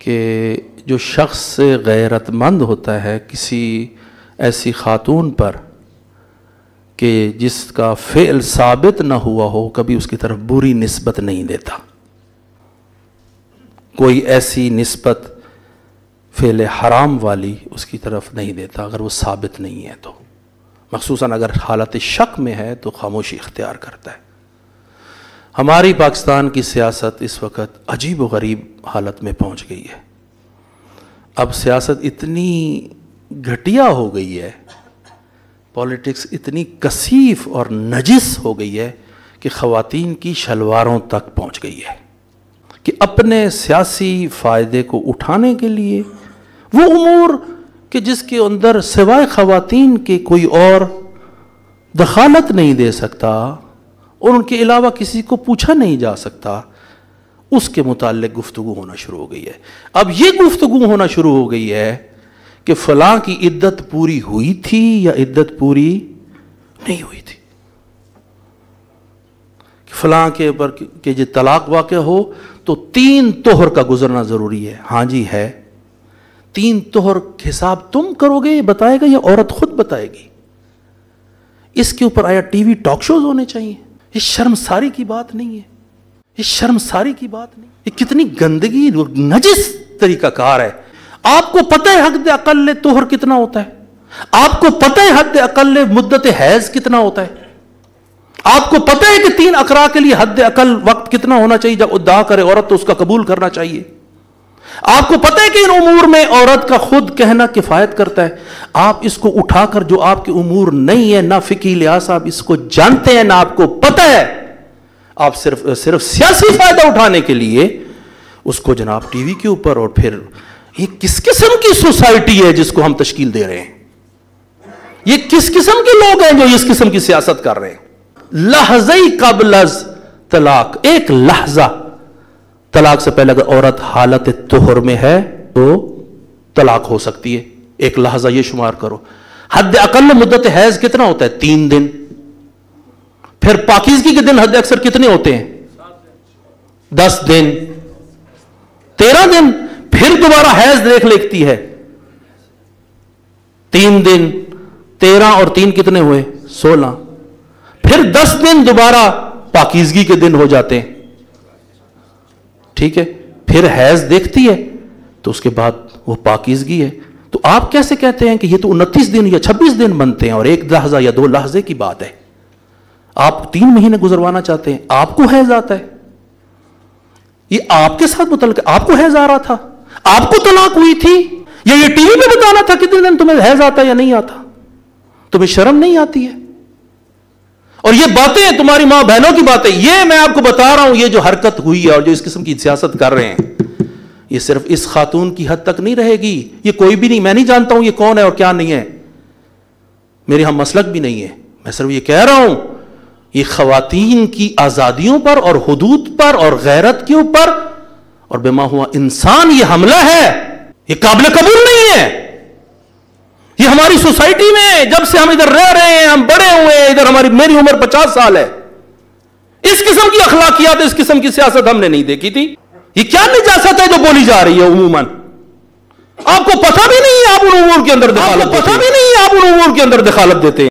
کہ جو شخص غیرت مند ہوتا ہے کسی ایسی خاتون پر کہ جس کا فعل ثابت نہ ہوا ہو، کبھی اس کی طرف بری نسبت نہیں دیتا. کوئی ایسی نسبت فعل حرام والی اس کی طرف نہیں دیتا اگر وہ ثابت نہیں ہے تو، مخصوصاً اگر حالت شک میں ہے تو خاموشی اختیار کرتا ہے. ہماری پاکستان کی سیاست اس وقت عجیب و غریب حالت میں پہنچ گئی ہے. اب سیاست اتنی گھٹیا ہو گئی ہے، پولیٹکس اتنی کثیف اور نجس ہو گئی ہے کہ خواتین کی شلواروں تک پہنچ گئی ہے کہ اپنے سیاسی فائدے کو اٹھانے کے لیے وہ امور کہ جس کے اندر سوائے خواتین کے کوئی اور دخالت نہیں دے سکتا اور ان کے علاوہ کسی کو پوچھا نہیں جا سکتا، اس کے متعلق گفتگو ہونا شروع ہو گئی ہے. اب یہ گفتگو ہونا شروع ہو گئی ہے کہ فلاں کی عدت پوری ہوئی تھی یا عدت پوری نہیں ہوئی تھی، فلاں کے اوپر کہ جو طلاق واقع ہو تو 3 طہر کا گزرنا ضروری ہے. ہاں جی ہے. 3 طہر حساب تم کرو گے، یہ بتائے گا یا عورت خود بتائے گی؟ اس کے اوپر آیا ٹی وی ٹاک شوز ہونے چاہیے؟ یہ شرمساری کی بات نہیں ہے، یہ شرمساری کی بات نہیں. یہ کتنی گندگی اور نجس طریقہ کار ہے. آپ کو پتہ ہے حد اقل طہر کتنا ہوتا ہے؟ آپ کو پتہ ہے حد اقل مدت حیض کتنا ہوتا ہے؟ آپ کو پتہ ہے کہ 3 اقراء کے لیے حد اقل وقت کتنا ہونا چاہیے؟ جب ادعا کرے عورت تو اس کا قبول کرنا چاہیے. آپ کو پتہ ہے کہ ان امور میں عورت کا خود کہنا کفایت کرتا ہے. آپ اس کو اٹھا کر جو آپ کے امور نہیں ہے، نہ فقہی لحاظ آپ اس کو جانتے ہیں نہ آپ کو پتہ ہے، آپ صرف سیاسی فائدہ اٹھانے کے لیے اس کو جناب ٹی وی کے اوپر. اور پھر یہ کس قسم کی سوسائٹی ہے جس کو ہم تشکیل دے رہے ہیں؟ یہ کس قسم کے لوگ ہیں جو اس قسم کی سیاست کر رہے ہیں؟ لحظہ قبل از طلاق، ایک لحظہ طلاق سے پہلے اگر عورت حالت طہر میں ہے تو طلاق ہو سکتی ہے. ایک لحظہ یہ شمار کرو. حد اقل مدت حیض کتنا ہوتا ہے؟ 3 دن. پھر پاکیزگی کے دن حد اکثر کتنے ہوتے ہیں؟ 10 دن، 13 دن. پھر دوبارہ حیض دیکھ لیتی ہے 3 دن، 13 اور 3 کتنے ہوئے؟ 16. پھر 10 دن دوبارہ پاکیزگی کے دن ہو جاتے ہیں. ٹھیک ہے. پھر حیض دیکھتی ہے تو اس کے بعد وہ پاکیزگی ہے. تو آپ کیسے کہتے ہیں کہ یہ تو 29 دن یا 26 دن بنتے ہیں اور 1 لحظہ یا 2 لحظے کی بات ہے؟ آپ 3 مہینے گزروانا چاہتے ہیں، آپ کو حیض آتا ہے. یہ آپ کے ساتھ متعلق ہے. آپ کو حیض آ رہا تھا، آپ کو طلاق ہوئی تھی، یا یہ ٹی وی میں بتانا تھا کتنے دن تمہیں حیض آتا یا نہیں آتا؟ تمہیں شرم نہیں آتی ہے؟ اور یہ باتیں تمہاری ماں بہنوں کی باتیں، یہ میں آپ کو بتا رہا ہوں، یہ جو حرکت ہوئی ہے اور جو اس قسم کی سیاست کر رہے ہیں، یہ صرف اس خاتون کی حد تک نہیں رہے گی. یہ کوئی بھی نہیں، میں نہیں جانتا ہوں یہ کون ہے اور کیا نہیں ہے، میرے ہم مسلک بھی نہیں ہے. میں صرف یہ کہہ رہا ہوں یہ خواتین کی آزادیوں پر اور حدود پر اور غیرت کے اوپر اور بما ہوا انسان یہ حملہ ہے، یہ قابل قبول نہیں ہے. یہ ہماری سوسائٹی میں جب سے ہم ادھر رہ رہے ہیں، ہم بڑے ہوئے ہیں ادھر، میری عمر 50 سال ہے، اس قسم کی اخلاقیات، اس قسم کی سیاست ہم نے نہیں دیکھی تھی. یہ کیا نجاست ہے جو بولی جا رہی ہے عموماً؟ آپ کو پتہ بھی نہیں ہے آپ ان امور کے اندر دخالت دیتے ہیں.